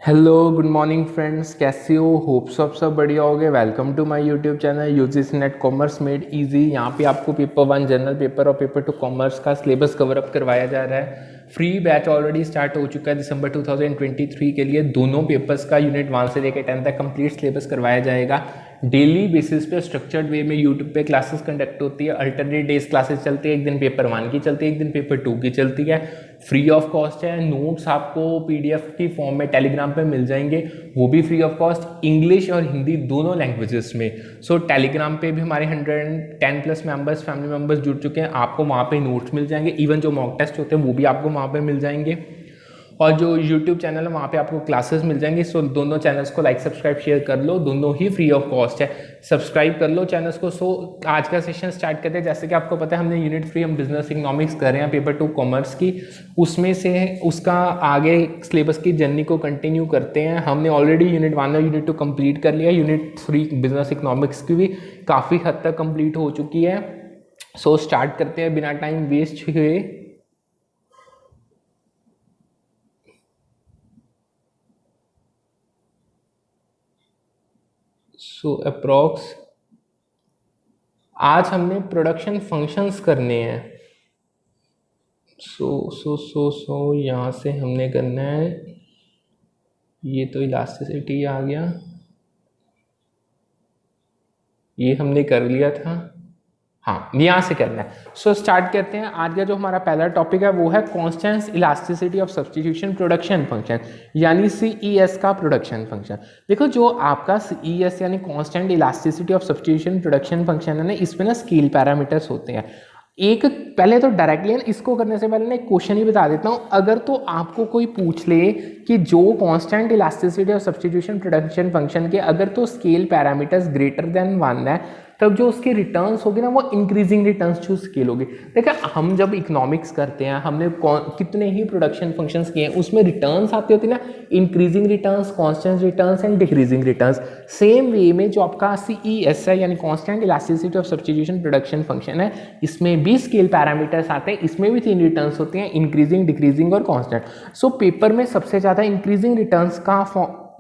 Hello good morning friends, कैसे हो? Hopes आप सब बढ़िया होगे। Welcome to my YouTube channel UGC NET commerce made easy. यहाँ पे आपको पेपर 1 जनरल पेपर और पेपर 2 कॉमर्स का सिलेबस कवर अप करवाया जा रहा है। फ्री बैच ऑलरेडी स्टार्ट हो चुका है दिसंबर 2023 के लिए। दोनों पेपर्स का यूनिट 1 से लेकर 10 तक कंप्लीट सिलेबस करवाया जाएगा। डेली बेसिस पे स्ट्रक्चर्ड वे में यूट्यूब पे क्लासेस कंडक्ट होती है। अल्टरनेट डेज क्लासेस चलती है। एक दिन पेपर 1 की चलती है, एक दिन पेपर 2 की चलती है। फ्री ऑफ कॉस्ट है। नोट्स आपको पीडीएफ की फॉर्म में टेलीग्राम पे मिल जाएंगे, वो भी फ्री ऑफ कॉस्ट, इंग्लिश और हिंदी दोनों लैंग्वेजेस में। सो टेलीग्राम पे भी हमारे 110 प्लस मेंबर्स, फैमिली मेंबर्स जुड़ चुके हैं। आपको वहाँ पे नोट्स मिल जाएंगे। इवन जो मॉक टेस्ट होते हैं वो भी आपको वहाँ पे मिल जाएंगे। और जो यूट्यूब चैनल है वहाँ पे आपको क्लासेस मिल जाएंगी। सो दोनों चैनल्स को लाइक सब्सक्राइब शेयर कर लो, दोनों ही फ्री ऑफ कॉस्ट है। सब्सक्राइब कर लो चैनल्स को। सो आज का सेशन स्टार्ट करते हैं। जैसे कि आपको पता है हमने यूनिट 3 हम बिजनेस इकोनॉमिक्स कर रहे हैं, पेपर 2 कॉमर्स की। उसमें से उसका आगे सिलेबस की जर्नी को कंटिन्यू करते हैं। हमने ऑलरेडी यूनिट 1 और यूनिट 2 कंप्लीट कर लिया। यूनिट 3 बिजनेस इकोनॉमिक्स की भी काफ़ी हद तक कंप्लीट हो चुकी है। सो स्टार्ट करते हैं बिना टाइम वेस्ट हुए। सो अप्रॉक्स आज हमने प्रोडक्शन फंक्शंस करने हैं। सो यहाँ से हमने करना है, ये तो इलास्टिसिटी आ गया, ये हमने कर लिया था। हाँ, यहाँ से करना है। सो स्टार्ट करते हैं। आज का जो हमारा पहला टॉपिक है वो है constant elasticity of substitution production function, यानी सीईएस का प्रोडक्शन फंक्शन। देखो, जो आपका सीईएस यानी constant elasticity of substitution production function है ना, इसमें ना स्केल पैरामीटर्स होते हैं। एक पहले तो डायरेक्टली इसको करने से पहले ना एक क्वेश्चन ही बता देता हूँ। अगर तो आपको कोई पूछ ले कि जो constant elasticity of substitution production function के अगर तो स्केल पैरामीटर्स ग्रेटर देन 1 है, तब जो उसके रिटर्न्स होगी ना वो इंक्रीजिंग रिटर्न्स टू स्केल होगी। देखिए, हम जब इकोनॉमिक्स करते हैं, हमने कितने ही प्रोडक्शन फंक्शंस किए हैं, उसमें रिटर्न्स आते होते हैं ना, increasing returns, constant returns and decreasing returns. Same way में जो आपका सीईएस है यानी constant elasticity of substitution production function है, इसमें भी स्केल पैरामीटर्स आते हैं। इसमें भी 3 रिटर्न्स होते हैं, इंक्रीजिंग, डिक्रीजिंग और कांस्टेंट। सो पेपर में सबसे ज़्यादा इंक्रीजिंग रिटर्न्स का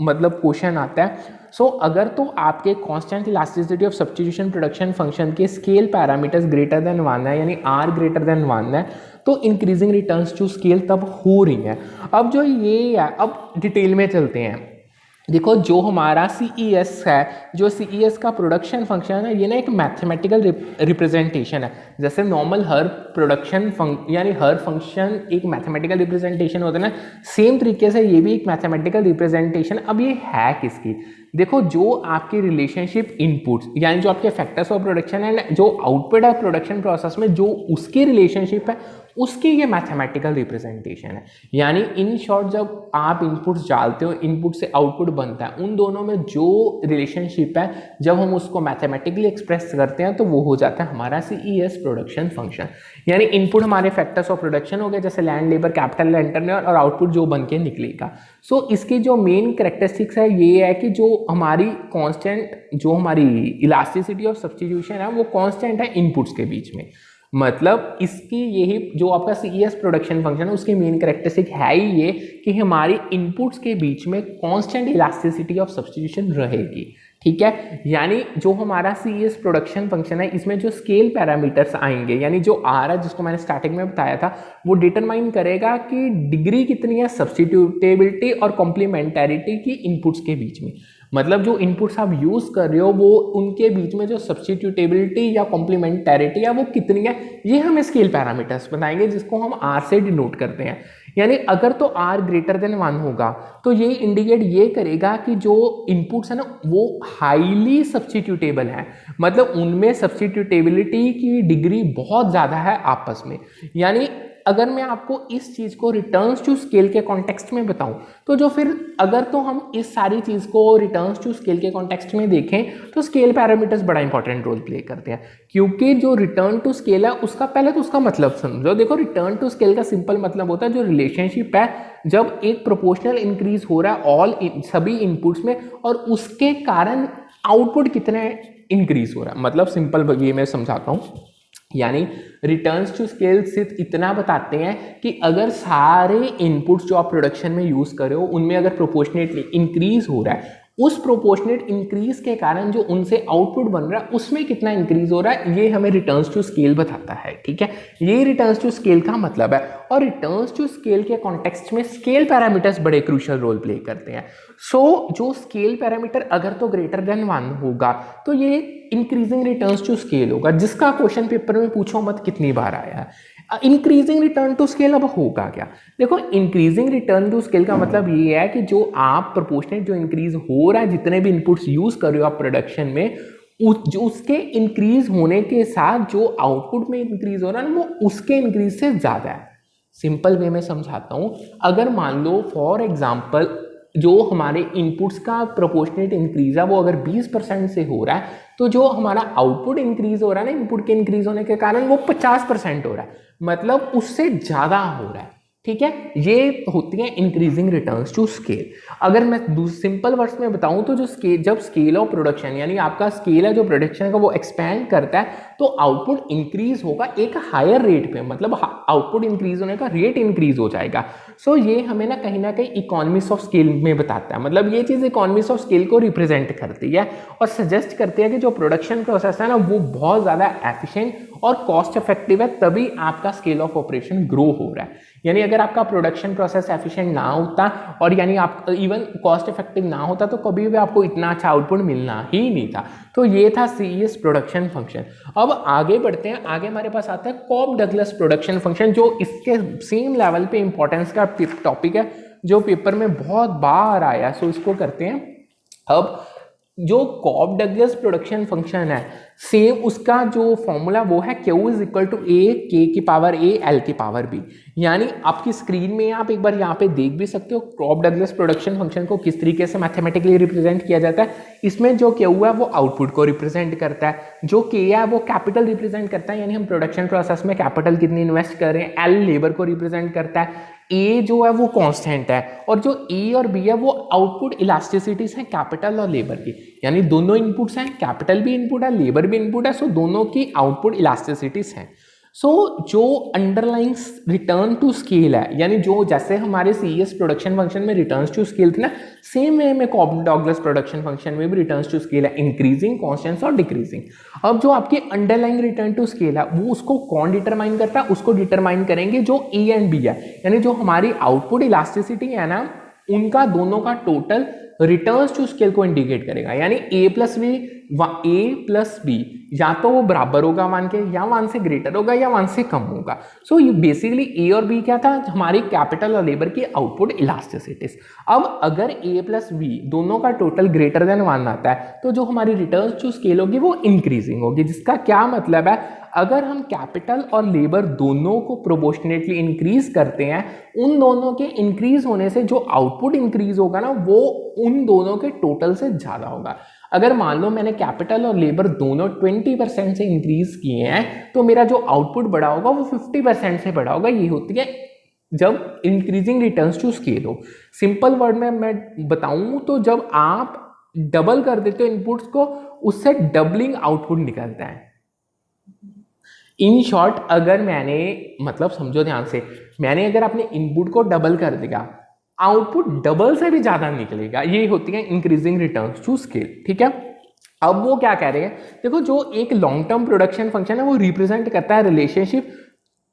मतलब क्वेश्चन आता है। सो अगर तो आपके constant elasticity of substitution production function के स्केल पैरामीटर्स ग्रेटर देन 1 है, यानी आर ग्रेटर देन 1 है, तो इंक्रीजिंग रिटर्न्स टू स्केल तब हो रही है। अब जो ये है, अब डिटेल में चलते हैं। देखो, जो हमारा सीईएस है, जो सीईएस का प्रोडक्शन फंक्शन है, ये ना एक मैथमेटिकल रिप्रेजेंटेशन है। जैसे नॉर्मल हर प्रोडक्शन यानी हर फंक्शन एक मैथमेटिकल रिप्रेजेंटेशन होता है ना, सेम तरीके से ये भी एक मैथमेटिकल रिप्रेजेंटेशन। अब ये है किसकी? देखो, जो आपकी रिलेशनशिप इनपुट्स यानी जो आपके फैक्टर्स ऑफ प्रोडक्शन एंड जो आउटपुट है प्रोडक्शन प्रोसेस में, जो उसकी रिलेशनशिप है, उसकी ये मैथमेटिकल रिप्रेजेंटेशन है। यानी इन शॉर्ट, जब आप इनपुट्स डालते हो, इनपुट से आउटपुट बनता है, उन दोनों में जो रिलेशनशिप है, जब हम उसको मैथमेटिकली एक्सप्रेस करते हैं तो वो हो जाता है हमारा सीईएस प्रोडक्शन फंक्शन। यानी इनपुट हमारे फैक्टर्स ऑफ प्रोडक्शन हो गए, जैसे land, labour, capital and turnover, और आउटपुट जो बन के निकलेगा। सो इसकी जो मेन कैरेक्टरिस्टिक्स है ये है कि जो हमारी कांस्टेंट, जो हमारी इलास्टिसिटी ऑफ सब्स्टिट्यूशन है वो कांस्टेंट है इनपुट्स के बीच में। मतलब इसकी यही जो आपका सीईएस प्रोडक्शन फंक्शन है, उसकी मेन कैरेक्टरिस्टिक है ही ये कि हमारी इनपुट्स के बीच में कांस्टेंट इलास्टिसिटी ऑफ सब्स्टिट्यूशन रहेगी। ठीक है, यानी जो हमारा सीईएस प्रोडक्शन फंक्शन है, इसमें जो स्केल पैरामीटर्स आएंगे, यानी जो आर है, जिसको मैंने स्टार्टिंग में बताया था, वो डिटरमाइन करेगा कि डिग्री कितनी है सब्स्टिट्यूटेबिलिटी और कॉम्प्लीमेंटैरिटी की इनपुट्स के बीच में। मतलब जो इनपुट्स आप यूज कर रहे हो वो उनके बीच में जो सब्स्टिट्यूटेबिलिटी या कॉम्प्लीमेंटैरिटी है वो कितनी है, ये हम स्केल पैरामीटर्स बताएंगे, जिसको हम आर से डिनोट करते हैं। यानी अगर तो आर ग्रेटर देन 1 होगा तो ये इंडिकेट ये करेगा कि जो इनपुट्स है ना वो हाईली सब्स्टिट्यूटेबल है, मतलब उनमें सब्स्टिट्यूटेबिलिटी की डिग्री बहुत ज़्यादा है आपस में। यानी अगर मैं आपको इस चीज़ को रिटर्न्स टू स्केल के कॉन्टेक्स्ट में बताऊं, तो जो फिर अगर तो हम इस सारी चीज़ को रिटर्न्स टू स्केल के कॉन्टेक्स्ट में देखें तो स्केल पैरामीटर्स बड़ा इंपॉर्टेंट रोल प्ले करते हैं। क्योंकि जो रिटर्न टू स्केल है उसका पहले तो उसका मतलब समझो। देखो, रिटर्न टू स्केल का सिंपल मतलब होता है जो रिलेशनशिप है जब एक प्रोपोर्शनल इंक्रीज हो रहा है सभी इनपुट्स में, और उसके कारण आउटपुट कितने इंक्रीज हो रहा है। मतलब सिंपल ये मैं समझाता हूँ। यानी रिटर्न्स टू स्केल सिर्फ इतना बताते हैं कि अगर सारे इनपुट्स जो आप प्रोडक्शन में यूज कर रहे हो उनमें अगर प्रोपोर्शनेटली इंक्रीज हो रहा है, उस प्रोपोर्शनेट इंक्रीज के कारण जो उनसे आउटपुट बन रहा है उसमें कितना इंक्रीज हो रहा है, ये हमें रिटर्न्स टू स्केल बताता है। ठीक है, ये रिटर्न्स टू स्केल का मतलब है। और रिटर्न्स टू स्केल के कॉन्टेक्स्ट में स्केल पैरामीटर्स बड़े क्रूशियल रोल प्ले करते हैं। जो स्केल पैरामीटर अगर तो ग्रेटर देन 1 होगा तो ये इंक्रीजिंग रिटर्न्स टू स्केल होगा, जिसका क्वेश्चन पेपर में पूछो मत कितनी बार आया है। इंक्रीजिंग रिटर्न टू स्केल अब होगा क्या? देखो, इंक्रीजिंग रिटर्न टू स्केल का मतलब ये है कि जो आप प्रोपोर्शनेट जो इंक्रीज हो रहा है, जितने भी इनपुट्स यूज कर रहे हो आप प्रोडक्शन में, जो उसके इंक्रीज होने के साथ जो आउटपुट में इंक्रीज हो रहा है ना, वो उसके इंक्रीज से ज्यादा है। सिंपल वे में समझाता हूं, अगर मान लो फॉर एग्जाम्पल जो हमारे इनपुट्स का प्रोपोर्शनेट इंक्रीज है वो अगर 20% से हो रहा है, तो जो हमारा आउटपुट इंक्रीज हो रहा है ना, इनपुट के इंक्रीज होने के कारण वो 50% हो रहा है, मतलब उससे ज्यादा हो रहा है। ठीक है, ये होती है इंक्रीजिंग रिटर्न्स टू स्केल। अगर मैं सिंपल वर्ड्स में बताऊं तो जब स्केल ऑफ प्रोडक्शन यानी आपका स्केल है जो प्रोडक्शन का वो एक्सपैंड करता है, तो आउटपुट इंक्रीज होगा एक हायर रेट पे, मतलब आउटपुट इंक्रीज होने का रेट इंक्रीज हो जाएगा। सो ये हमें ना कहीं इकोनॉमिक्स ऑफ स्केल में बताता है, मतलब ये चीज इकोनॉमिक्स ऑफ स्केल को रिप्रेजेंट करती है और सजेस्ट करती है कि जो प्रोडक्शन प्रोसेस है ना वो बहुत ज्यादा एफिशिएंट और कॉस्ट इफेक्टिव है, तभी आपका स्केल ऑफ ऑपरेशन ग्रो हो रहा है। यानी अगर आपका प्रोडक्शन प्रोसेस एफिशिएंट ना होता और यानी आप इवन कॉस्ट इफेक्टिव ना होता तो कभी भी आपको इतना अच्छा आउटपुट मिलना ही नहीं था। तो ये था सीईएस प्रोडक्शन फंक्शन। अब आगे बढ़ते हैं, आगे हमारे पास आता है कॉब डगलस प्रोडक्शन फंक्शन, जो इसके सेम लेवल पे इंपॉर्टेंस का टॉपिक है, जो पेपर में बहुत बार आया। सो इसको करते हैं। अब जो कॉब डगलस प्रोडक्शन फंक्शन है, सेम उसका जो फॉर्मूला वो है Q इज इक्वल टू ए के की पावर ए एल की पावर बी। यानी आपकी स्क्रीन में आप एक बार यहाँ पे देख भी सकते हो कॉब डगलस प्रोडक्शन फंक्शन को किस तरीके से मैथमेटिकली रिप्रेजेंट किया जाता है। इसमें जो Q है वो आउटपुट को रिप्रेजेंट करता है, जो K है वो कैपिटल रिप्रेजेंट करता है, यानी हम प्रोडक्शन प्रोसेस में कैपिटल कितनी इन्वेस्ट कर रहे हैं। L लेबर को रिप्रेजेंट करता है, A जो है वो कांस्टेंट है, और जो A और B है वो आउटपुट इलास्टिसिटीज हैं कैपिटल और लेबर की, यानी दोनों इनपुट्स हैं, कैपिटल भी इनपुट है लेबर भी इनपुट है, सो दोनों की आउटपुट इलास्टिसिटीज हैं। सो जो अंडरलाइंग रिटर्न टू स्केल है, यानी जो जैसे हमारे सीईएस प्रोडक्शन फंक्शन में रिटर्न्स टू स्केल थी ना, सेम वे में कॉब डगलस प्रोडक्शन फंक्शन में भी रिटर्न्स टू स्केल है, इंक्रीजिंग, कांस्टेंट और डिक्रीजिंग। अब जो आपके अंडरलाइंग रिटर्न टू स्केल है वो उसको कौन डिटरमाइन करता है? उसको डिटरमाइन करेंगे जो ए एंड बी है, यानी जो हमारी आउटपुट इलास्टिसिटी है ना, उनका दोनों का टोटल रिटर्न्स टू स्केल को इंडिकेट करेगा। यानी ए प्लस बी या तो वो बराबर होगा 1 के, या 1 से ग्रेटर होगा, या 1 से कम होगा। सो ये बेसिकली ए और बी क्या था? हमारी कैपिटल और लेबर की आउटपुट इलास्टिसिटीज। अब अगर ए प्लस बी दोनों का टोटल ग्रेटर देन 1 आता है तो जो हमारी रिटर्न्स टू स्केल होगी वो इंक्रीजिंग होगी, जिसका क्या मतलब है, अगर हम कैपिटल और लेबर दोनों को प्रोपोर्शनेटली इंक्रीज करते हैं, उन दोनों के इंक्रीज होने से जो आउटपुट इंक्रीज होगा ना वो उन दोनों के टोटल से ज्यादा होगा। अगर मान लो मैंने कैपिटल और लेबर दोनों 20% से इंक्रीज किए हैं तो मेरा जो आउटपुट बढ़ा होगा वो 50% से बढ़ा होगा। ये होती है जब इंक्रीजिंग रिटर्न्स टू स्केल हो। सिंपल वर्ड में मैं बताऊं तो जब आप डबल कर देते हो इनपुट्स को, उससे डबलिंग आउटपुट निकलता है। इन शॉर्ट, अगर मैंने, मतलब समझो ध्यान से, मैंने अगर अपने इनपुट को डबल कर दिया, आउटपुट डबल से भी ज्यादा निकलेगा। ये होती है इंक्रीजिंग रिटर्न्स टू स्केल। ठीक है, अब वो क्या कह रहे हैं, देखो जो एक लॉन्ग टर्म प्रोडक्शन फंक्शन है वो रिप्रेजेंट करता है रिलेशनशिप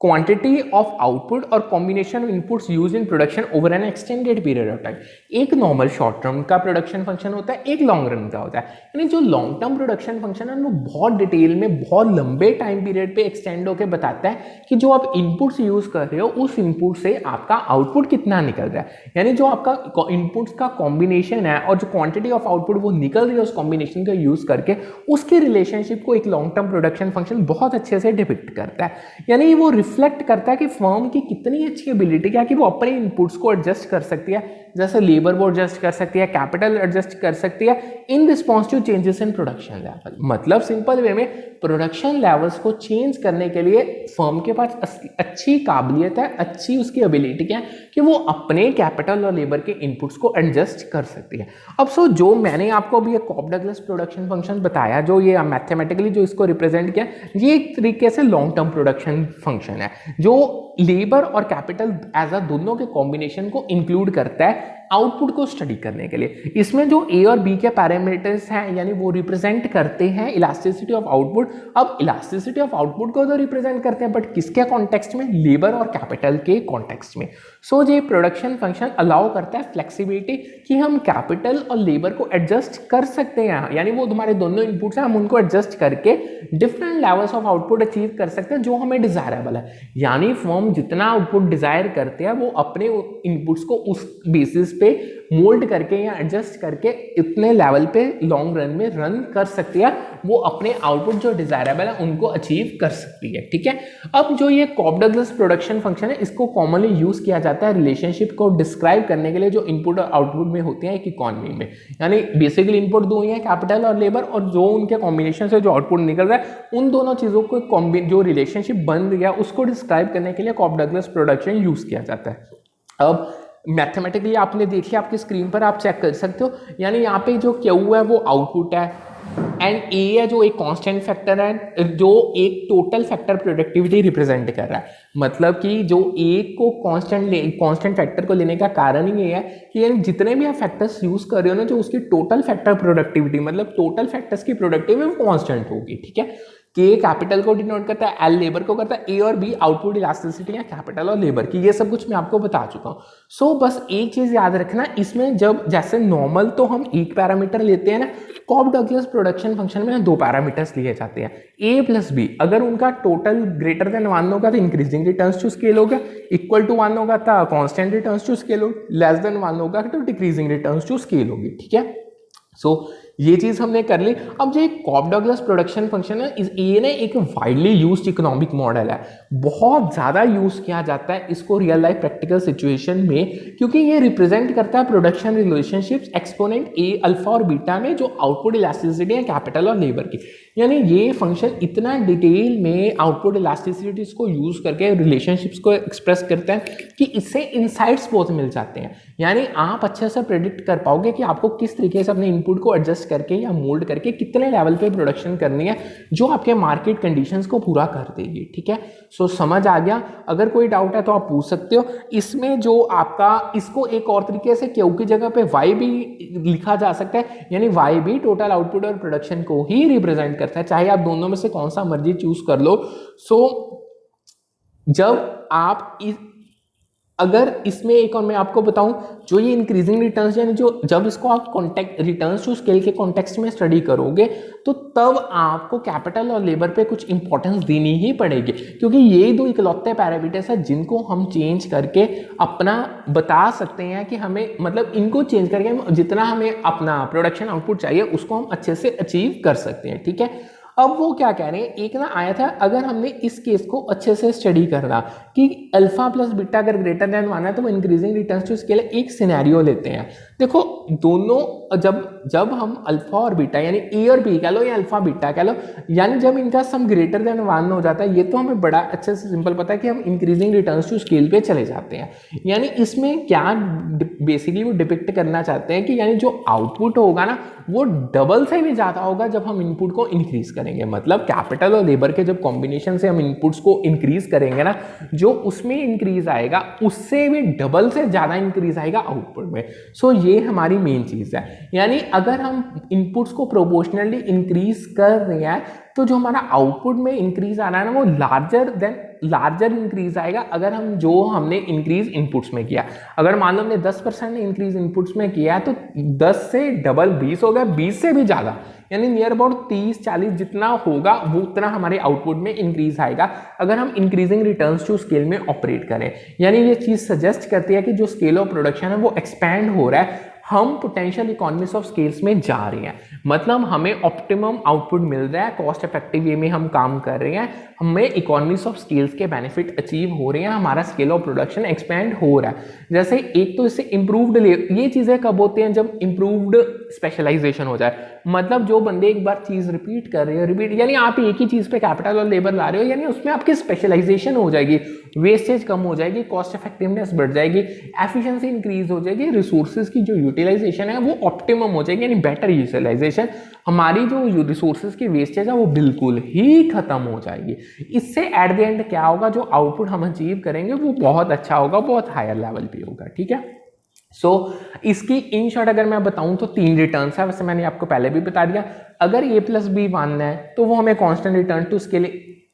क्वांटिटी ऑफ आउटपुट और combination of inputs used in production over N extended period of time. एक नॉर्मल शॉर्ट टर्म का प्रोडक्शन फंक्शन होता है, एक लॉन्ग रन का होता है। यानी जो लॉन्ग टर्म प्रोडक्शन फंक्शन है वो बहुत डिटेल में बहुत लंबे टाइम पीरियड पे एक्सटेंड होकर बताता है कि जो आप इनपुट्स यूज कर रहे हो उस इनपुट से आपका आउटपुट कितना निकल रहा है। यानी जो आपका इनपुट्स का कॉम्बिनेशन है और जो क्वांटिटी ऑफ आउटपुट वो निकल रही है उस कॉम्बिनेशन का यूज करके, उसके रिलेशनशिप को एक लॉन्ग टर्म प्रोडक्शन फंक्शन बहुत अच्छे से डिपिक्ट करता है। यानी वो रिफ्लेक्ट करता है कि फर्म की कितनी अच्छी एबिलिटी है कि वो अपने इनपुट्स को एडजस्ट कर सकती है जैसे लेबर वो एडजस्ट कर सकती है, कैपिटल एडजस्ट कर सकती है in response to changes in production level. मतलब सिंपल वे में प्रोडक्शन लेवल्स को चेंज करने के लिए फर्म के पास अच्छी काबिलियत है, अच्छी उसकी एबिलिटी है कि वो अपने कैपिटल और लेबर के इनपुट्स को एडजस्ट कर सकती है। अब जो मैंने आपको अभी कॉब डगलस प्रोडक्शन फंक्शन बताया, जो ये मैथमेटिकली जो इसको रिप्रेजेंट किया, ये एक तरीके से लॉन्ग टर्म प्रोडक्शन फंक्शन है जो लेबर और कैपिटल एज अ दोनों के कॉम्बिनेशन को इंक्लूड करता है आउटपुट को स्टडी करने के लिए। इसमें जो ए और बी के पैरामीटर्स हैं यानी वो रिप्रेजेंट करते हैं इलास्टिसिटी ऑफ आउटपुट। अब इलास्टिसिटी ऑफ आउटपुट को तो रिप्रेजेंट करते हैं बट किसके कॉन्टेक्स्ट में, लेबर और कैपिटल के कॉन्टेक्स्ट में। सो ये प्रोडक्शन फंक्शन अलाउ करता है फ्लेक्सिबिलिटी कि हम कैपिटल और लेबर को एडजस्ट कर सकते हैं, यानी वो तुम्हारे दोनों इनपुट्स हैं, हम उनको एडजस्ट करके different levels of output achieve कर सकते हैं जो हमें डिजायरेबल है। यानी फर्म जितना आउटपुट डिजायर करते हैं वो अपने इनपुट्स को उस बेसिस पे मोल्ड करके या एडजस्ट करके इतने लेवल पे लॉन्ग रन में रन कर सकती है, वो अपने आउटपुट जो डिजायरेबल है उनको अचीव कर सकती है। ठीक है, अब जो ये कॉब डगलस प्रोडक्शन फंक्शन है इसको कॉमनली यूज किया जाता है रिलेशनशिप को डिस्क्राइब करने के लिए जो इनपुट और आउटपुट में होते हैं एक इकोनॉमी में। यानी बेसिकली इनपुट दो ही है, कैपिटल और लेबर, और जो उनके कॉम्बिनेशन से जो आउटपुट निकल रहा है उन दोनों चीजों को जो रिलेशनशिप बन गया उसको डिस्क्राइब करने के लिए कॉब डगलस प्रोडक्शन यूज किया जाता है। अब मैथमेटिकली आपने देखी आपकी स्क्रीन पर, आप चेक कर सकते हो, यानी यहाँ पे जो क्यू है वो आउटपुट है एंड ए है जो एक कांस्टेंट फैक्टर है जो एक टोटल फैक्टर प्रोडक्टिविटी रिप्रेजेंट कर रहा है। मतलब कि जो ए को कांस्टेंट फैक्टर को लेने का कारण ही ये है कि यानी जितने भी आप फैक्टर्स यूज कर रहे हो ना, जो उसकी टोटल फैक्टर प्रोडक्टिविटी मतलब टोटल फैक्टर्स की प्रोडक्टिविटी वो कांस्टेंट होगी। ठीक है, के कैपिटल को डिनोट करता है, एल लेबर को करता है, ए और बी आउटपुट इलास्टिसिटी है कैपिटल और लेबर की। ये सब कुछ मैं आपको बता चुका हूँ। सो बस एक चीज याद रखना, इसमें जब जैसे नॉर्मल तो हम एक पैरामीटर लेते हैं ना, कॉब डगलस प्रोडक्शन फंक्शन में दो पैरामीटर्स लिए जाते हैं, ए प्लस बी। अगर उनका टोटल ग्रेटर देन 1 होगा तो इंक्रीजिंग रिटर्न्स टू स्केल होगा, इक्वल टू 1 होगा तो कांस्टेंट रिटर्न्स टू स्केल होगा, लेस देन 1 होगा तो डिक्रीजिंग रिटर्न्स टू स्केल होगी। ठीक है, सो ये चीज हमने कर ली। अब जो कॉब डगलस प्रोडक्शन फंक्शन है ये ना एक वाइडली यूज्ड इकोनॉमिक मॉडल है, बहुत ज्यादा यूज किया जाता है इसको रियल लाइफ प्रैक्टिकल सिचुएशन में, क्योंकि ये रिप्रेजेंट करता है प्रोडक्शन रिलेशनशिप्स एक्सपोनेंट ए अल्फा और बीटा में जो आउटपुट इलास्टिसिटी है कैपिटल और लेबर की। यानी ये फंक्शन इतना डिटेल में आउटपुट इलास्टिसिटीज को यूज करके रिलेशनशिप्स को एक्सप्रेस करते हैं कि इससे इनसाइट्स बहुत मिल जाते हैं। यानी आप अच्छे से प्रेडिक्ट कर पाओगे कि आपको किस तरीके से अपने इनपुट को एडजस्ट करके या मोल्ड करके कितने लेवल पे प्रोडक्शन करनी है जो आपके मार्केट कंडीशंस को पूरा कर देगी। ठीक है, सो समझ आ गया। अगर कोई डाउट है तो आप पूछ सकते हो। इसमें जो आपका इसको एक और तरीके से क्यू की जगह पे वाई भी लिखा जा सकता है, यानी वाई भी टोटल आउटपुट और प्रोडक्शन को ही रिप्रेजेंट करता है, चाहे आप दोनों में से कौन सा मर्जी चूज कर लो। सो जब आप अगर इसमें एक और मैं आपको बताऊं, जो ये इंक्रीजिंग रिटर्न्स यानी जो जब इसको आप कॉन्टेक्ट रिटर्न्स टू स्केल के कॉन्टेक्स्ट में स्टडी करोगे तो तब आपको कैपिटल और लेबर पे कुछ इंपॉर्टेंस देनी ही पड़ेगी, क्योंकि ये दो इकलौते पैरामीटर्स है जिनको हम चेंज करके अपना बता सकते हैं कि हमें मतलब इनको चेंज करके जितना हमें अपना प्रोडक्शन आउटपुट चाहिए उसको हम अच्छे से अचीव कर सकते हैं। ठीक है, अब वो क्या कह रहे हैं, एक ना आया था अगर हमने इस केस को अच्छे से स्टडी करना कि अल्फा प्लस बीटा अगर ग्रेटर देन 1 है तो वो इंक्रीजिंग रिटर्न्स टू स्केल एक सिनेरियो लेते हैं। देखो दोनों जब हम अल्फा और बीटा यानी ए और बी कह लो या अल्फा बीटा कह लो, यानी जब इनका सम ग्रेटर देन 1 हो जाता है, ये तो हमें बड़ा अच्छे से सिंपल पता है कि हम इंक्रीजिंग रिटर्न्स टू स्केल पे चले जाते हैं। यानी इसमें क्या बेसिकली वो डिपिक्ट करना चाहते हैं कि यानी जो आउटपुट होगा ना वो डबल से भी ज्यादा होगा जब हम इनपुट को इंक्रीज करेंगे। मतलब कैपिटल और लेबर के जब कॉम्बिनेशन से हम इनपुट्स को इंक्रीज करेंगे ना, जो उसमें इंक्रीज आएगा उससे भी डबल से ज्यादा इंक्रीज आएगा आउटपुट में। सो ये हमारी मेन चीज है। यानी अगर हम इनपुट्स को प्रोपोर्शनली इंक्रीज कर रहे हैं तो जो हमारा आउटपुट में इंक्रीज आ रहा है ना वो लार्जर इंक्रीज आएगा अगर हम जो हमने इंक्रीज इनपुट्स में किया। अगर मान लो हमने 10% इंक्रीज इनपुट्स में किया है तो 10 से डबल 20 हो गया, 20 से भी ज्यादा यानी नियर अबाउट 30-40 जितना होगा वो उतना हमारे आउटपुट में इंक्रीज आएगा अगर हम इंक्रीजिंग रिटर्न्स टू स्केल में ऑपरेट करें। यानी ये चीज सजेस्ट करती है कि जो स्केल ऑफ प्रोडक्शन है वो एक्सपैंड हो रहा है हम पोटेंशियल इकोनॉमिक्स ऑफ स्केल्स में जा रहे हैं, मतलब हमें ऑप्टिमम आउटपुट मिल रहा है, कॉस्ट इफेक्टिव वे में हम काम कर रहे हैं, हमें इकोनॉमिक्स ऑफ स्केल्स के बेनिफिट अचीव हो रहे हैं, हमारा स्केल ऑफ प्रोडक्शन एक्सपेंड हो रहा है। जैसे एक तो इससे इंप्रूव्ड, ये चीज़ें कब होती हैं, जब इंप्रूव्ड स्पेशलाइजेशन हो जाए, मतलब जो बंदे एक बार चीज़ रिपीट कर रहे हो, रिपीट यानी आप एक ही चीज़ पे कैपिटल और लेबर ला रहे हो, यानी उसमें आपकी स्पेशलाइजेशन हो जाएगी, वेस्टेज कम हो जाएगी, कॉस्ट इफेक्टिवनेस बढ़ जाएगी, एफिशिएंसी इंक्रीज हो जाएगी, रिसोर्सेज की जो यूटिलाइजेशन है वो ऑप्टिमम हो जाएगी, यानी बेटर यूटिलाइजेशन, हमारी जो रिसोर्सेज की वेस्टेज है वो बिल्कुल ही खत्म हो जाएगी। इससे एट द एंड क्या होगा, जो आउटपुट हम अचीव करेंगे वो बहुत अच्छा होगा, बहुत हायर लेवल पे होगा, ठीक है। इसकी इन शॉर्ट अगर मैं बताऊं तो 3 रिटर्न्स है, वैसे मैंने आपको पहले भी बता दिया। अगर a+b मानना है तो वो हमें constant return to scale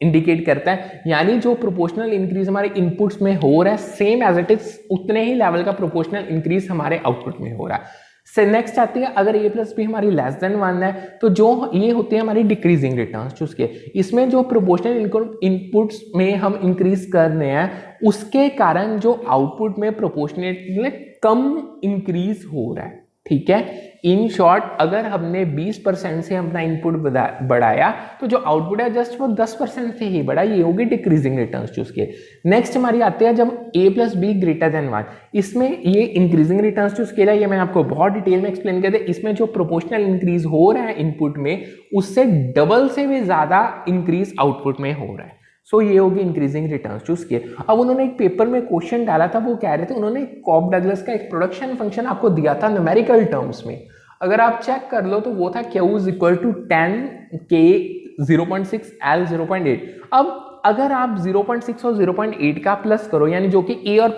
indicate करता है, यानी जो प्रोपोर्शनल इंक्रीज हमारे इनपुट्स में हो रहा है सेम एज इट इज उतने ही लेवल का प्रोपोर्शनल इंक्रीज हमारे आउटपुट में हो रहा है। से नेक्स्ट आती है, अगर a+b हमारी लेस देन 1 है तो जो ये होती है हमारी डिक्रीजिंग रिटर्न्स चूसके, इसमें जो प्रोपोर्शनल इनपुट्स में हम इंक्रीज कर रहे हैं उसके कारण जो आउटपुट में प्रोपोर्शनली कम इंक्रीज हो रहा है, ठीक है। इन शॉर्ट अगर हमने 20% से अपना इनपुट बढ़ाया तो जो आउटपुट है जस्ट वो 10% से ही बढ़ा, ये होगी डिक्रीजिंग रिटर्न्स चूज के। नेक्स्ट हमारी आती है जब a+b ग्रेटर देन 1, इसमें ये इंक्रीजिंग रिटर्न्स चूज किया, ये मैंने आपको बहुत डिटेल में एक्सप्लेन कर दिया। इसमें जो प्रोपोर्शनल इंक्रीज हो रहा है इनपुट में उससे डबल से भी ज्यादा इंक्रीज आउटपुट में हो रहा है, सो ये होगी इंक्रीजिंग रिटर्न्स चूज किए। अब उन्होंने एक पेपर में क्वेश्चन डाला था, वो कह रहे थे, उन्होंने कॉब डगलस का एक प्रोडक्शन फंक्शन आपको दिया था न्यूमेरिकल टर्म्स में, अगर आप चेक कर लो तो वो था Q = 10 K 0.6 L 0.8। अब अगर आप 0.6 और 0.8 का प्लस करो, यानी जो कि a और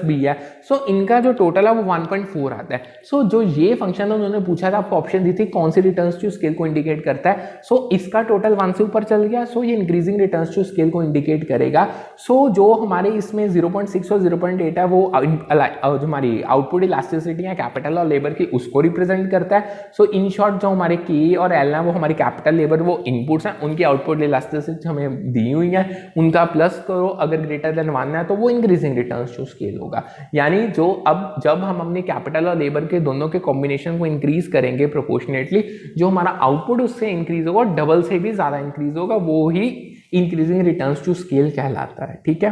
b है, सो इनका जो टोटल है वो 1.4 आता है। सो जो ये फंक्शन उन्होंने पूछा था, आपको ऑप्शन दी थी कौन सी रिटर्न्स टू स्केल को इंडिकेट करता है, सो इसका टोटल 1 से ऊपर चल गया, सो ये इंक्रीजिंग रिटर्न्स टू स्केल को इंडिकेट करेगा। सो जो हमारे इसमें 0.6 और 0.8 है वो जो हमारी आउटपुट इलास्टिसिटी है कैपिटल और लेबर की, उसको रिप्रेजेंट करता है। सो इन शॉर्ट जो हमारे K और L है वो हमारी कैपिटल लेबर वो इनपुट्स हैं, उनकी आउटपुट इलास्टिसिटी हमें दी हुई है, उनका प्लस करो, अगर ग्रेटर देन 1 है तो वो इंक्रीजिंग रिटर्न्स टू स्केल होगा। यानी जो अब जब हम अपने कैपिटल और लेबर के दोनों के कॉम्बिनेशन को इंक्रीज करेंगे प्रोपोर्शनेटली, जो हमारा आउटपुट उससे इंक्रीज होगा, डबल से भी ज्यादा इंक्रीज होगा, वो ही इंक्रीजिंग रिटर्न्स टू स्केल कहलाता है, ठीक है।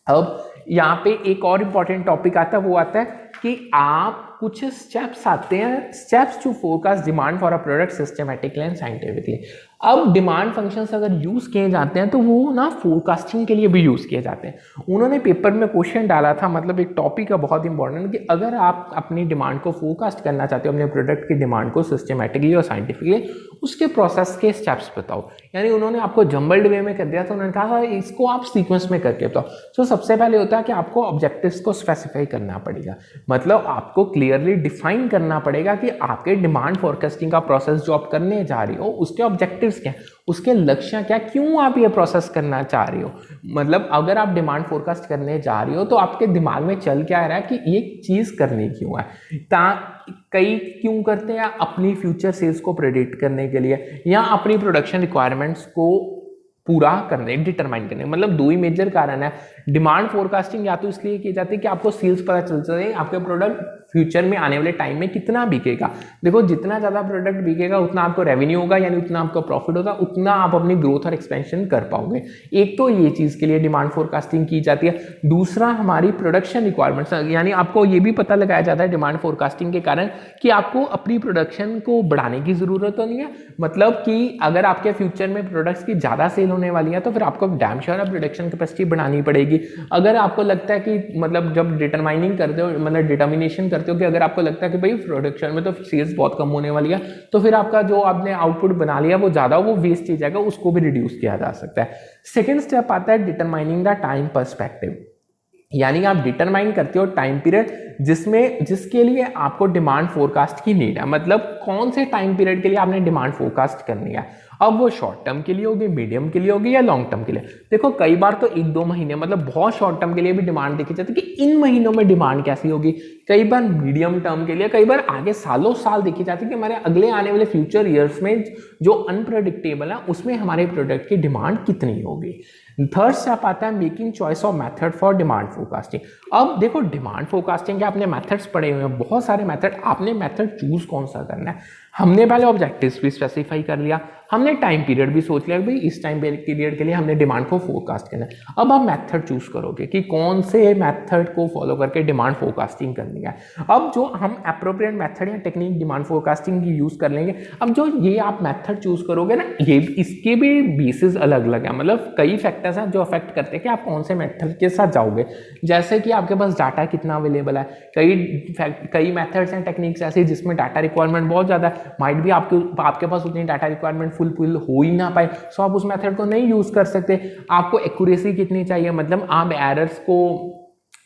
अब यहाँ पे एक और इंपॉर्टेंट टॉपिक आता है, वो आता है कि आप कुछ स्टेप्स आते हैं, steps to forecast demand for a product systematically and scientifically. अब डिमांड फंक्शंस अगर यूज किए जाते हैं तो वो ना फोरकास्टिंग के लिए भी यूज किए जाते हैं। उन्होंने पेपर में क्वेश्चन डाला था, मतलब एक टॉपिक है बहुत इंपॉर्टेंट, कि अगर आप अपनी डिमांड को फोरकास्ट करना चाहते हो, अपने प्रोडक्ट की डिमांड को सिस्टमैटिकली और साइंटिफिकली, उसके प्रोसेस के स्टेप्स बताओ। यानी उन्होंने आपको जम्बल्ड वे में कर दिया था, उन्होंने कहा इसको आप सीक्वेंस में करके बताओ। तो सबसे पहले होता है कि आपको ऑब्जेक्टिव्स को स्पेसिफाई करना पड़ेगा, मतलब आपको क्लियरली डिफाइन करना पड़ेगा कि आपके डिमांड फोरकास्टिंग का प्रोसेस जो आप करने जा रहे हो उसके ऑब्जेक्टिव्स क्या, उसके लक्ष्य क्या, क्यों आप ये प्रोसेस करना चाह रहे हो। मतलब अगर आप डिमांड फोरकास्ट करने जा रहे हो तो आपके दिमाग में चल क्या रहा है कि ये चीज करनी क्यों है। कई क्यों करते हैं, अपनी फ्यूचर सेल्स को प्रेडिक्ट करने के लिए या अपनी प्रोडक्शन रिक्वायरमेंट्स को पूरा करने, डिटरमाइन करने, मतलब 2 ही मेजर कारण है। डिमांड फोरकास्टिंग या तो इसलिए की जाती है कि आपको सेल्स पता चल सके आपके प्रोडक्ट फ्यूचर में आने वाले टाइम में कितना बिकेगा। देखो जितना ज़्यादा प्रोडक्ट बिकेगा उतना आपको रेवेन्यू होगा, यानी उतना आपको प्रॉफिट होगा, उतना आप अपनी ग्रोथ और एक्सपेंशन कर पाओगे। एक तो ये चीज़ के लिए डिमांड फोरकास्टिंग की जाती है। दूसरा हमारी प्रोडक्शन रिक्वायरमेंट्स, यानी आपको ये भी पता लगाया जाता है डिमांड फोरकास्टिंग के कारण कि आपको अपनी प्रोडक्शन को बढ़ाने की ज़रूरत तो नहीं है, मतलब कि अगर आपके फ्यूचर में प्रोडक्ट्स की ज़्यादा सेल होने वाली है तो फिर आपको डैम श्योर प्रोडक्शन कैपेसिटी बढ़ानी पड़ेगी। अगर आपको लगता है कि मतलब जब डिटरमाइनिंग करते हो, मतलब डिटर्मिनेशन करते हो कि अगर आपको लगता है कि भाई प्रोडक्शन में तो सेल्स बहुत कम होने वाली है, तो फिर आपका जो आपने आउटपुट बना लिया वो ज़्यादा, वो वेस्ट हो जाएगा, उसको भी रिड्यूस किया जा सकता है। सेकेंड स्टेप आता है डिटरमाइनिंग द टाइम पर्सपेक्टिव, यानी आप डिटरमाइन करते हो टाइम पीरियड जिसके लिए आपको डिमांड फोरकास्ट की नीड है, मतलब कौन से टाइम पीरियड के लिए आपने डिमांड फोरकास्ट करनी है। अब वो शॉर्ट टर्म के लिए होगी, मीडियम के लिए होगी या लॉन्ग टर्म के लिए। देखो कई बार तो 1-2 महीने मतलब बहुत शॉर्ट टर्म के लिए भी डिमांड देखी जाती है कि इन महीनों में डिमांड कैसी होगी, कई बार मीडियम टर्म के लिए, कई बार आगे सालों साल देखी जाती है कि हमारे अगले आने वाले फ्यूचर ईयर्स में जो अनप्रेडिक्टेबल है उसमें हमारे प्रोडक्ट की डिमांड कितनी होगी। थर्ड स्टेप आता है making choice of method for demand forecasting. अब देखो डिमांड फोरकास्टिंग के आपने मेथड्स पढ़े हुए हैं, बहुत सारे मेथड, आपने मेथड चूज कौन सा करना है। हमने पहले ऑब्जेक्टिव्स भी स्पेसिफाई कर लिया, हमने टाइम पीरियड भी सोच लिया भाई इस टाइम पीरियड के लिए हमने डिमांड को फोरकास्ट करना है। अब आप मेथड चूज करोगे कि कौन से मेथड को फॉलो करके डिमांड फोरकास्टिंग करनी है। अब जो हम अप्रोप्रिएट मेथड या टेक्निक डिमांड फोरकास्टिंग की यूज कर लेंगे। अब जो ये आप मेथड चूज करोगे ना, ये इसके भी बेसिस अलग अलग है, मतलब कई फैक्टर्स हैं जो अफेक्ट करते हैं कि आप कौन से मेथड के साथ जाओगे। जैसे कि आपके पास डाटा कितना अवेलेबल है, कई मेथड्स हैं टेक्निक्स ऐसी जिसमें डाटा रिक्वायरमेंट बहुत ज़्यादा है, माइट भी आपके पास उतनी डाटा रिक्वायरमेंट फुलफिल हो ही ना पाए, सो आप उस मेथड को नहीं यूज कर सकते। आपको एक्यूरेसी कितनी चाहिए, मतलब आप एरर्स को,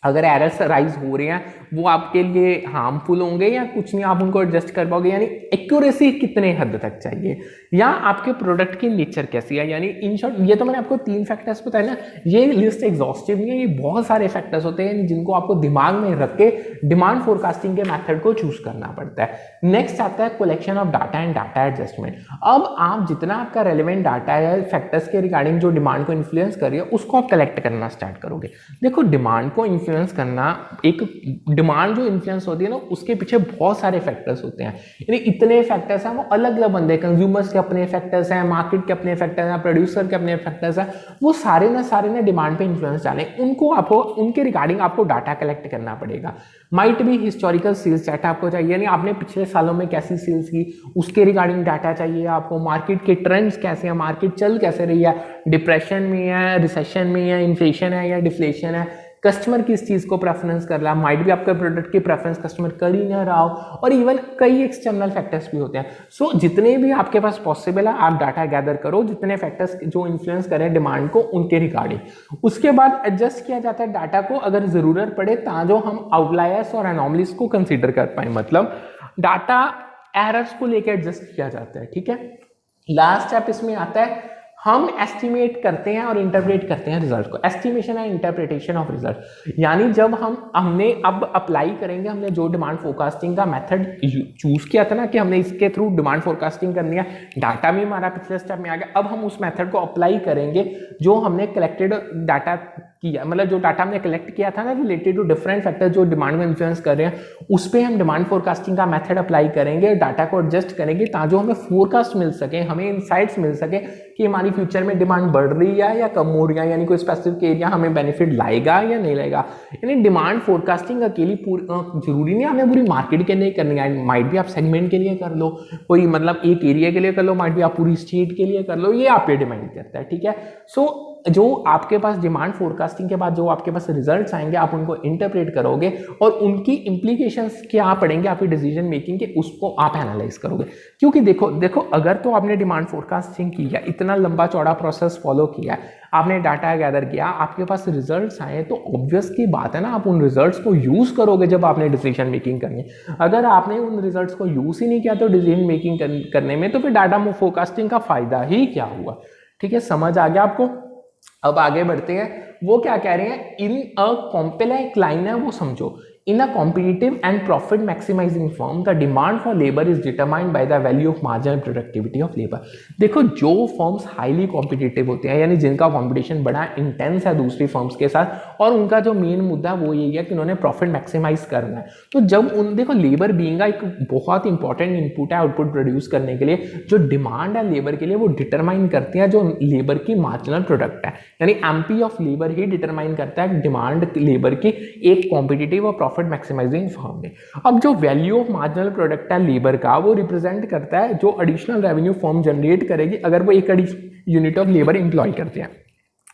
अगर एरर्स राइज हो रहे हैं वो आपके लिए हार्मफुल होंगे या कुछ नहीं, आप उनको एडजस्ट कर पाओगे, यानी एक्यूरेसी कितने हद तक चाहिए, या आपके प्रोडक्ट की नेचर कैसी है। यानी इन शॉर्ट ये तो मैंने आपको 3 फैक्टर्स बताए ना, ये लिस्ट एग्जॉस्टिव नहीं है, ये बहुत सारे फैक्टर्स होते हैं जिनको आपको दिमाग में रख के डिमांड फोरकास्टिंग के मेथड को चूज करना पड़ता है। नेक्स्ट आता है collection of data and data adjustment. अब आप जितना आपका रेलिवेंट डाटा है फैक्टर्स के रिगार्डिंग जो डिमांड को इन्फ्लुएंस कर रही है उसको आप कलेक्ट करना स्टार्ट करोगे। देखो डिमांड को इन्फ्लुएंस करना, एक डिमांड जो इन्फ्लुएंस होती है ना उसके पीछे बहुत सारे फैक्टर्स होते हैं, यानी इतने फैक्टर्स हैं, वो अलग अलग बंदे, कंज्यूमर्स के अपने फैक्टर्स हैं, मार्केट के अपने फैक्टर्स हैं, प्रोड्यूसर के अपने फैक्टर्स हैं, वो सारे ना डिमांड पे इन्फ्लुएंस डालें, उनको आपको उनके रिगार्डिंग आपको डाटा कलेक्ट करना पड़ेगा। माइट भी हिस्टोरिकल सेल्स डाटा आपको चाहिए, यानी आपने पिछले सालों में कैसी सेल्स की उसके रिगार्डिंग डाटा चाहिए आपको, मार्केट के ट्रेंड्स कैसे हैं, मार्केट चल कैसे रही है, डिप्रेशन में है, रिसेशन में है, इन्फ्लेशन है या डिफ्लेशन है, कस्टमर किस चीज़ को प्रेफरेंस कर रहा है, माइट भी आपके प्रोडक्ट की प्रेफरेंस कस्टमर कर ही ना रहा हो, और इवन कई एक्सटर्नल फैक्टर्स भी होते हैं। सो जितने भी आपके पास पॉसिबल है आप डाटा गैदर करो, जितने फैक्टर्स जो इन्फ्लुएंस करें डिमांड को उनके रिगार्डिंग। उसके बाद एडजस्ट किया जाता है डाटा को, अगर ज़रूरत पड़े ताजो हम आउटलायर्स और एनॉमलीज को कंसिडर कर पाए, मतलब डाटा एरर्स को लेकर एडजस्ट किया जाता है। ठीक है, लास्ट स्टेप इसमें आता है हम एस्टिमेट करते हैं और इंटरप्रेट करते हैं रिजल्ट को। Estimation and interpretation of result, यानी जब हमने अब अप्लाई करेंगे, हमने जो डिमांड फोरकास्टिंग का मेथड चूज किया था ना कि हमने इसके थ्रू डिमांड फोरकास्टिंग करनी है, डाटा भी हमारा पिछले स्टेप में आ गया, अब हम उस मेथड को अप्लाई करेंगे जो हमने कलेक्टेड डाटा किया, मतलब जो डाटा हमने कलेक्ट किया था ना रिलेटेड टू डिफरेंट फैक्टर्स जो डिमांड में इन्फ्लुएंस कर रहे हैं, उस पर हम डिमांड फोरकास्टिंग का मेथड अप्लाई करेंगे, डाटा को एडजस्ट करेंगे ताकि हमें फोरकास्ट मिल सके, हमें इनसाइट्स मिल सके कि हमारी फ्यूचर में डिमांड बढ़ रही है या कम हो रही है, यानी कोई स्पेसिफिक एरिया हमें बेनिफिट लाएगा या नहीं लाएगा। यानी डिमांड फोरकास्टिंग अकेली जरूरी नहीं हमें पूरी मार्केट के लिए करनी है, माइट भी आप सेगमेंट के लिए कर लो, कोई मतलब एक एरिया के लिए कर लो, माइट भी आप पूरी स्टेट के लिए कर लो, ये आप पे डिपेंड करता है। ठीक है, सो जो आपके पास डिमांड फोरकास्टिंग के बाद जो आपके पास रिजल्ट्स आएंगे आप उनको इंटरप्रेट करोगे और उनकी इंप्लीकेशंस क्या पड़ेंगे आपकी डिसीजन मेकिंग के, उसको आप एनालाइज करोगे। क्योंकि देखो अगर तो आपने डिमांड फोरकास्टिंग की है, इतना लंबा चौड़ा प्रोसेस फॉलो किया, आपने डाटा गैदर किया, आपके पास रिजल्ट्स आए, तो ऑब्वियस की बात है ना आप उन रिजल्ट्स को यूज करोगे जब आपने डिसीजन मेकिंग करनी है। अगर आपने उन रिजल्ट्स को यूज ही नहीं किया तो डिसीजन मेकिंग करने में तो फिर डाटा फोरकास्टिंग का फायदा ही क्या हुआ। ठीक है, समझ आ गया आपको। अब आगे बढ़ते हैं, वो क्या कह रहे हैं, इन अ कॉम्पिला एक लाइन है वो समझो, in a competitive and profit maximising firm the demand for labour is determined by the value of marginal productivity of labour. देखो जो फर्म्स हाईली कॉम्पिटिटिव होते हैं, यानी जिनका कॉम्पिटिशन बड़ा इंटेंस है दूसरी फर्म्स के साथ, और उनका जो मेन मुद्दा वो यही है कि उन्होंने प्रॉफिट मैक्सिमाइज करना है, तो जब देखो लेबर बीइंग एक बहुत इंपॉर्टेंट इनपुट है आउटपुट प्रोड्यूस करने के लिए, जो डिमांड है लेबर के लिए वो डिटरमाइन करती है जो लेबर की मार्जिनल प्रोडक्ट है, यानी MP of labour he determine करता है डिमांड लेबर की एक कॉम्पिटिटिव और प्रॉफिट मैक्सिमाइजिंग फर्म में। अब जो वैल्यू ऑफ मार्जिनल प्रोडक्ट है लेबर का, वो रिप्रेजेंट करता है जो एडिशनल रेवेन्यू फर्म जनरेट करेगी अगर वो एक यूनिट ऑफ लेबर इंप्लॉय करते हैं।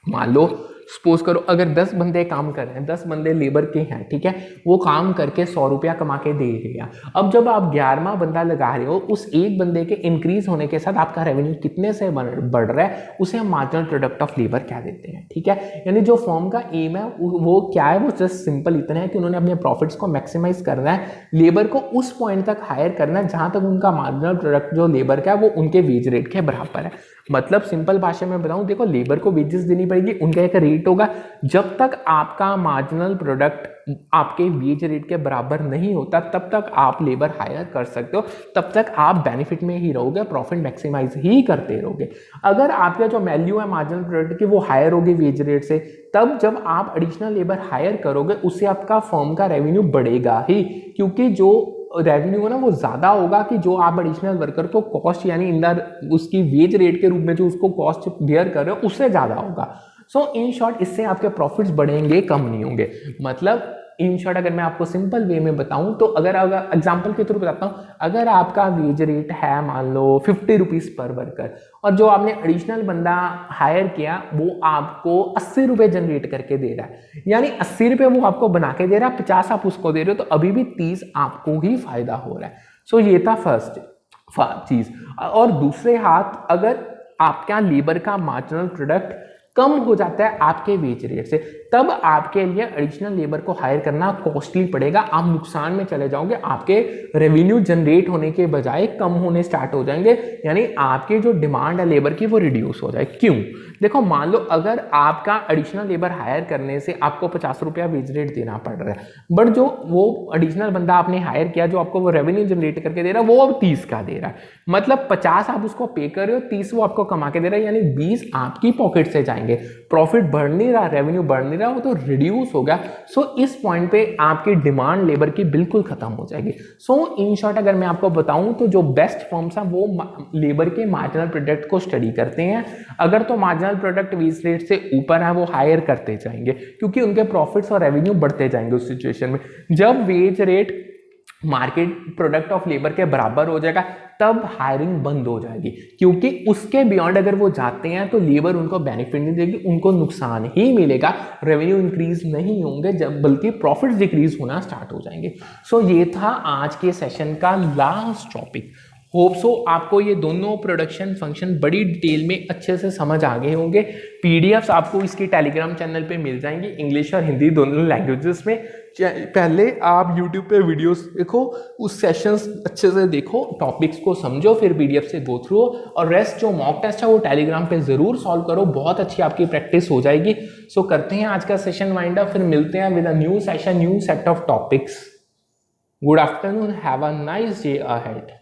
मान लो सपोज करो अगर 10 बंदे काम कर रहे हैं, 10 बंदे लेबर के हैं, ठीक है, वो काम करके 100 रुपया कमा के दे रहे हैं। अब जब आप 11वां बंदा लगा रहे हो, उस एक बंदे के इंक्रीज होने के साथ आपका रेवेन्यू कितने से बढ़ रहा है, उसे हम मार्जिनल प्रोडक्ट ऑफ लेबर कह देते हैं, ठीक है। यानी जो फर्म का एम है वो क्या है, वो जस्ट सिंपल इतना है कि उन्होंने अपने प्रॉफिट्स को मैक्सिमाइज करना है, लेबर को उस पॉइंट तक हायर करना है जहां तक उनका मार्जिनल प्रोडक्ट जो लेबर का है वो उनके वेज रेट के बराबर है। मतलब सिंपल भाषा में बताऊं, देखो लेबर को वेजेस देनी पड़ेगी, उनका एक रेट होगा, जब तक आपका मार्जिनल प्रोडक्ट आपके वेज रेट के बराबर नहीं होता तब तक आप लेबर हायर कर सकते हो, तब तक आप बेनिफिट में ही रहोगे, प्रॉफिट मैक्सिमाइज ही करते रहोगे। अगर आपका जो वैल्यू है मार्जिनल प्रोडक्ट की वो हायर होगी वेज रेट से, तब जब आप एडिशनल लेबर हायर करोगे उससे आपका फर्म का रेवेन्यू बढ़ेगा ही, क्योंकि जो रेवेन्यू है ना वो ज्यादा होगा कि जो आप एडिशनल वर्कर को कॉस्ट यानी इन उसकी वेज रेट के रूप में जो उसको कॉस्ट बियर कर रहे हो उससे ज्यादा होगा। सो इन शॉर्ट इससे आपके प्रॉफिट्स बढ़ेंगे, कम नहीं होंगे। मतलब इन शॉर्ट अगर मैं आपको सिंपल वे में बताऊं तो अगर एग्जांपल के थ्रू बताता हूं, अगर आपका वेज रेट है मान लो 50 रुपीज पर वर्कर और जो आपने एडिशनल बंदा हायर किया वो आपको 80 रुपए जनरेट करके दे रहा है, यानी 80 रुपए वो आपको बना के दे रहा है, 50 आप उसको दे रहे हो, तो अभी भी 30 आपको ही फायदा हो रहा है। सो ये था फर्स्ट चीज। और दूसरे हाथ अगर आपका लेबर का मार्जिनल प्रोडक्ट कम हो जाता है आपके वेज रेट से, तब आपके लिए एडिशनल लेबर को हायर करना कॉस्टली पड़ेगा, आप नुकसान में चले जाओगे, आपके रेवेन्यू जनरेट होने के बजाय कम होने स्टार्ट हो जाएंगे, यानी आपकी जो डिमांड है लेबर की वो रिड्यूस हो जाए। क्यों? देखो मान लो अगर आपका एडिशनल लेबर हायर करने से आपको 50 रुपया वेज रेट देना पड़ रहा है, बट जो वो एडिशनल बंदा आपने हायर किया जो आपको वो रेवेन्यू जनरेट करके दे रहा है वो अब 30 का दे रहा है, मतलब 50 आप उसको पे कर रहे हो, 30 वो आपको कमा के दे रहा है, यानी 20 आपकी पॉकेट से जाएंगे, प्रॉफिट बढ़ नहीं रहा, रेवेन्यू बढ़ नहीं रहा, वो तो रिड्यूस हो गया। सो इस पॉइंट पे आपकी डिमांड लेबर की बिल्कुल खत्म हो जाएगी। सो इन शॉर्ट अगर मैं आपको बताऊं तो जो बेस्ट फर्म्स हैं वो लेबर के मार्जिनल प्रोडक्ट को स्टडी करते हैं, अगर तो मार्जिनल प्रोडक्ट वेज रेट से ऊपर है वो हायर करते जाएंगे, क्योंकि उनके प्रॉफिट्स और रेवेन्यू बढ़ते जाएंगे उस सिचुएशन में। जब wage rate market product of labour के बराबर हो जाएगा तब हायरिंग बंद हो जाएगी, क्योंकि उसके बियॉन्ड अगर वो जाते हैं तो लेबर उनको बेनिफिट नहीं देगी, उनको नुकसान ही मिलेगा, रेवेन्यू इंक्रीज नहीं होंगे, जब बल्कि प्रॉफिट्स डिक्रीज होना स्टार्ट हो जाएंगे। सो ये था आज के सेशन का लास्ट टॉपिक। होप सो आपको ये दोनों प्रोडक्शन फंक्शन बड़ी डिटेल में अच्छे से समझ आ गए होंगे। पीडीएफ्स आपको इसके टेलीग्राम चैनल पे मिल जाएंगी, इंग्लिश और हिंदी दोनों लैंग्वेजेस में। पहले आप यूट्यूब पे वीडियोस देखो, उस सेशंस अच्छे से देखो, टॉपिक्स को समझो, फिर पीडीएफ से गो थ्रू, और रेस्ट जो मॉक टेस्ट है वो टेलीग्राम पे जरूर सॉल्व करो, बहुत अच्छी आपकी प्रैक्टिस हो जाएगी। सो करते हैं आज का सेशन वाइंड अप, फिर मिलते हैं with a new session, new set of topics. Good afternoon, have a nice day ahead.